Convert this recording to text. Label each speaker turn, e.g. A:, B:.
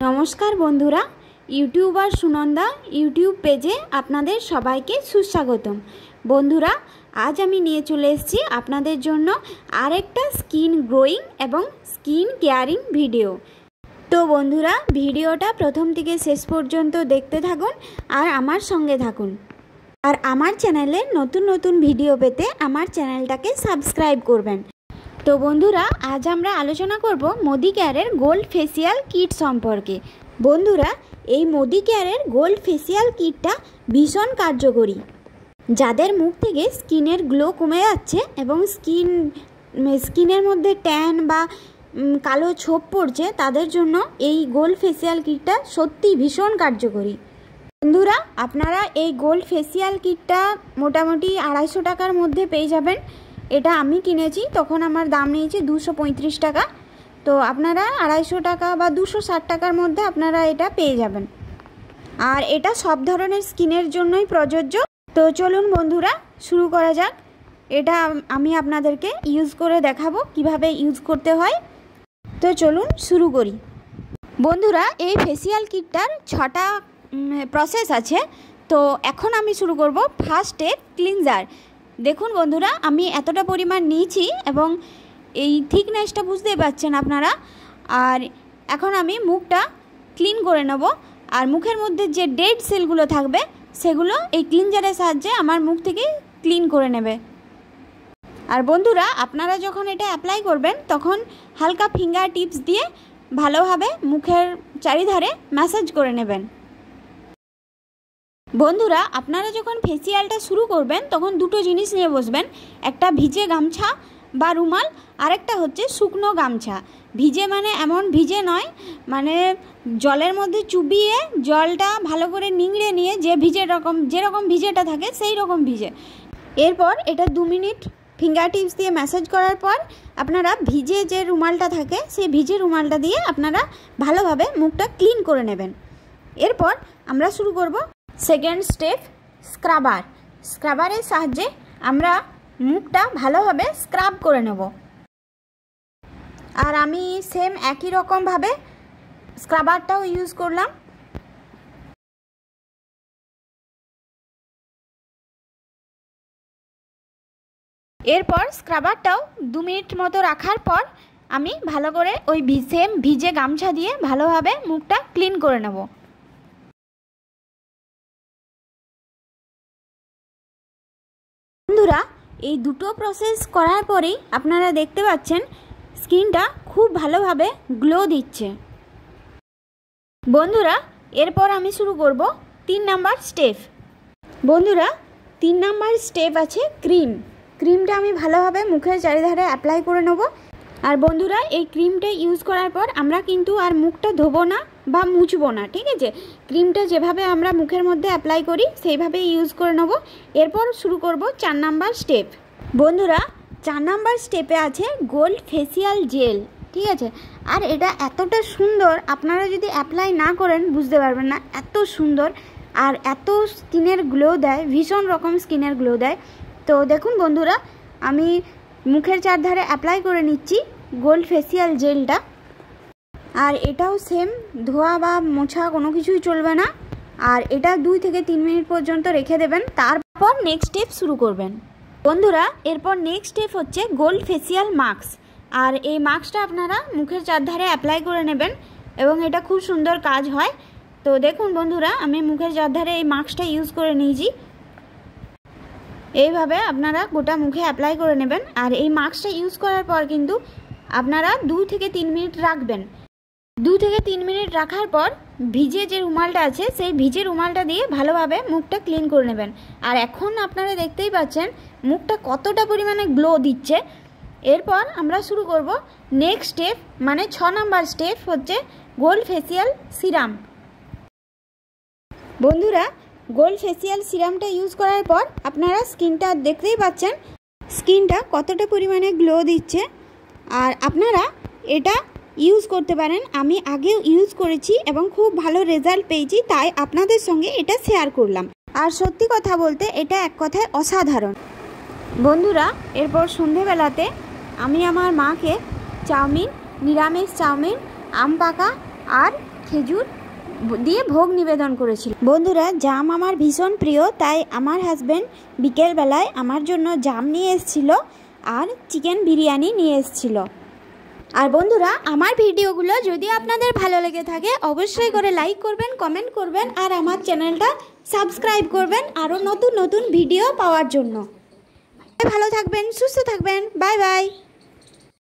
A: नमस्कार बंधुरा YouTuber Sunanda YouTube पेजे आपनादेर सबाइके सुस्वागतम। बंधुरा आज आमी निये चले एसेछि आपनादेर जोन्नो आरेकटा स्किन ग्रोइंग एवं स्किन केयारिंग भिडियो। तो बंधुरा भिडियोटा प्रथम थेके शेष पर्यन्त देखते थाकुन और आमार संगे थाकुन और आमार चैनेले नतून नतून भिडियो पेते आमार चैनेलटाके सबस्क्राइब करबेन। तो बंधुरा आज आमरा आलोचना करब मोदी केयारेर गोल्ड फेसियल किट सम्पर्के। बंधुरा এই মোদি কেয়ারের গোল্ড ফেসিয়াল কিটটা ভীষণ কার্যকরী। যাদের মুখ থেকে স্কিনের গ্লো কমে যাচ্ছে এবং স্কিনের মধ্যে ট্যান বা কালো ছোপ পড়ছে তাদের জন্য এই গোল্ড ফেসিয়াল কিটটা সত্যি ভীষণ কার্যকরী। বন্ধুরা আপনারা এই গোল্ড ফেসিয়াল কিটটা মোটামুটি 250 টাকার মধ্যে পেয়ে যাবেন। এটা আমি কিনেছি তখন আমার দাম নিয়েছে 235 টাকা। তো আপনারা 250 টাকা বা 260 টাকার মধ্যে আপনারা এটা পেয়ে যাবেন আর এটা সব ধরনের স্কিনের জন্যই প্রযোজ্য। তো চলুন বন্ধুরা শুরু করা যাক। এটা আমি আপনাদেরকে ইউজ করে দেখাবো কিভাবে ইউজ করতে হয়। তো চলুন শুরু করি। বন্ধুরা এই ফেসিয়াল কিটটার 6টা প্রসেস আছে। তো এখন আমি শুরু করব ফার্স্ট স্টেপ ক্লিনজার। দেখুন বন্ধুরা আমি এতটা পরিমাণ নিয়েছি এবং এই থিকনেসটা বুঝতেই পাচ্ছেন আপনারা। আর এখন আমি মুখটা ক্লিন করে নেব আর মুখের মধ্যে যে ডেড সেলগুলো থাকবে সেগুলো এই ক্লিনজারের সাহায্যে আমার মুখ থেকে ক্লিন করে নেবে। আর বন্ধুরা আপনারা যখন এটা অ্যাপ্লাই করবেন তখন হালকা ফিঙ্গার টিপস দিয়ে ভালোভাবে মুখের চারিধারে ম্যাসাজ করে নেবেন। বন্ধুরা আপনারা যখন ফেসিয়ালটা শুরু করবেন তখন দুটো জিনিস নিয়ে বসবেন, একটা ভিজে গামছা বা রুমাল, আরেকটা হচ্ছে শুকনো গামছা। ভিজে মানে এমন ভিজে নয়, মানে জলের মধ্যে চুবিয়ে জলটা ভালো করে নিংড়ে নিয়ে যে যেরকম ভিজেটা থাকে সেই রকম ভিজে। এরপর এটা 2 মিনিট ফিঙ্গার টিপস দিয়ে ম্যাসাজ করার পর আপনারা ভিজে যে রুমালটা থাকে সেই ভিজে রুমালটা দিয়ে আপনারা ভালোভাবে মুখটা ক্লিন করে নেবেন। এরপর আমরা শুরু করব সেকেন্ড স্টেপ স্ক্রাবার। স্ক্রাবারের সাহায্যে আমরা মুখটা ভালোভাবে স্ক্রাব করে নেব। আর আমি সেম একই রকমভাবে স্ক্রাবারটাও ইউজ করলাম। এরপর স্ক্রাবারটাও 2 মিনিট মতো রাখার পর আমি ভালো করে ওই সেম ভিজে গামছা দিয়ে ভালোভাবে মুখটা ক্লিন করে নেব। বন্ধুরা এই দুটো প্রসেস করার পরেই আপনারা দেখতে পাচ্ছেন স্কিনটা খুব ভালোভাবে গ্লো দিচ্ছে। বন্ধুরা এরপর আমি শুরু করব 3 নাম্বার স্টেপ। বন্ধুরা 3 নাম্বার স্টেপ আছে ক্রিমটা আমি ভালোভাবে মুখের চারিধারে অ্যাপ্লাই করে নেব। আর বন্ধুরা এই ক্রিমটা ইউজ করার পর আমরা কিন্তু আর মুখটা ধোবো না বা মুছবো না, ঠিক আছে? ক্রিমটা যেভাবে আমরা মুখের মধ্যে অ্যাপ্লাই করি সেইভাবেই ইউজ করে নেব। এরপর শুরু করব 4 নাম্বার স্টেপ। বন্ধুরা 4 নাম্বার স্টেপে আছে গোল্ড ফেসিয়াল জেল, ঠিক আছে? আর এটা এতটা সুন্দর আপনারা যদি অ্যাপ্লাই না করেন বুঝতে পারবেন না, এত সুন্দর আর এত স্কিনের গ্লো দেয়, ভীষণ রকম স্কিনের গ্লো দেয়। তো দেখুন বন্ধুরা আমি মুখের চারধারে অ্যাপ্লাই করে নিচ্ছি গোল্ড ফেসিয়াল জেলটা। আর এটাও সেম ধোয়া বা মোছা কোনো কিছুই চলবে না। আর এটা 2 থেকে 3 মিনিট পর্যন্ত রেখে দেবেন, তারপর নেক্সট স্টেপ শুরু করবেন। বন্ধুরা এরপর নেক্সট স্টেপ হচ্ছে গোল্ড ফেসিয়াল মাস্ক। আর এই মাস্কটা আপনারা মুখের চারধারে অ্যাপ্লাই করে নেবেন এবং এটা খুব সুন্দর কাজ হয়। তো দেখুন বন্ধুরা আমি মুখের চারধারে এই মাস্কটা ইউজ করে নিয়েছি। এইভাবে আপনারা গোটা মুখে অ্যাপ্লাই করে নেবেন। আর এই মাস্কটা ইউজ করার পর কিন্তু আপনারা 2 থেকে 3 মিনিট রাখবেন। 2 থেকে 3 মিনিট রাখার পর ভিজে যে রুমালটা আছে সেই ভিজে রুমালটা দিয়ে ভালোভাবে মুখটা ক্লিন করে নেবেন। আর এখন আপনারা দেখতেই পাচ্ছেন মুখটা কতটা পরিমাণে গ্লো দিচ্ছে। এরপর আমরা শুরু করব নেক্সট স্টেপ, মানে 6 নাম্বার স্টেপ হচ্ছে গোল্ড ফেসিয়াল সিরাম। বন্ধুরা গোল্ড ফেসিয়াল সিরামটা ইউজ করার পর আপনারা স্কিনটা দেখতেই পাচ্ছেন স্কিনটা কতটা পরিমাণে গ্লো দিচ্ছে। আর আপনারা এটা ইউজ করতে পারেন, আমি আগেও ইউজ করেছি এবং খুব ভালো রেজাল্ট পেয়েছি, তাই আপনাদের সঙ্গে এটা শেয়ার করলাম। আর সত্যি কথা বলতে এটা এক কথায় অসাধারণ। বন্ধুরা এরপর সন্ধেবেলাতে আমি আমার মাকে চাউমিন, নিরামিষ চাউমিন, আম পাকা আর খেজুর দিয়ে ভোগ নিবেদন করেছিল। বন্ধুরা, জাম আমার ভীষণ প্রিয়, তাই আমার হাজব্যান্ড বিকেলবেলায় আমার জন্য জাম নিয়ে এসেছিল আর চিকেন বিরিয়ানি নিয়ে এসেছিল। আর বন্ধুরা, আমার ভিডিওগুলো যদি আপনাদের ভালো লেগে থাকে অবশ্যই করে লাইক করবেন, কমেন্ট করবেন আর আমার চ্যানেলটা সাবস্ক্রাইব করবেন আরও নতুন নতুন ভিডিও পাওয়ার জন্য। ভালো থাকবেন, সুস্থ থাকবেন, বাই বাই।